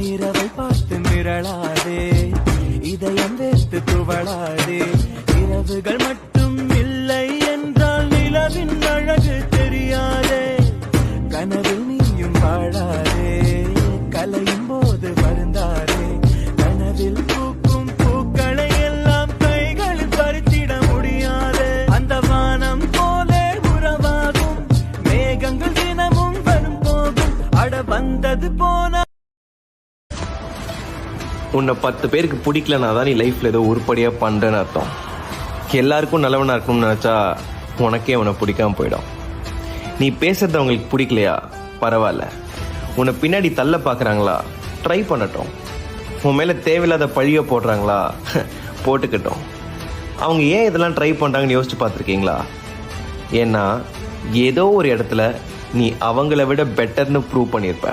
இரவை பார்த்து மிரளாதே, இதயம் வேஸ்து துவளாதே. இரவுகள் மட்டும் இல்லை என்றால் நிலவின் அழகு தெரியாதே. கனவில் நீயும் வாழாதே, கலையும் போது வருந்தாதே. கனவில் பூக்கும் பூக்களை எல்லாம் கைகளில் பறித்திட முடியாது. அந்த வானம் போலே உறவாகும் மேகங்கள் தினமும் வரும் போகும். அட வந்தது போன உன்னை 10 பேருக்கு பிடிக்கலனா தான் நீ லைஃப்ல ஏதோ உருப்படியா பண்றேன்னு அர்த்தம். எல்லாருக்கும் நல்லவனா இருக்கணும்னு நினைச்சா உனக்கே உன்னை பிடிக்காம போயிடும். நீ பேசுறது அவங்களுக்கு பிடிக்கலையா, பரவாயில்ல. உன்னை பின்னாடி தள்ள பாக்குறாங்களா, ட்ரை பண்ணட்டும். உன் மேல தேவையில்லாத பழிய போடுறாங்களா, போட்டுக்கட்டும். அவங்க ஏன் இதெல்லாம் ட்ரை பண்றாங்கன்னு யோசிச்சு பார்த்துருக்கீங்களா? ஏன்னா ஏதோ ஒரு இடத்துல நீ அவங்கள விட பெட்டர்னு ப்ரூவ் பண்ணியிருப்ப.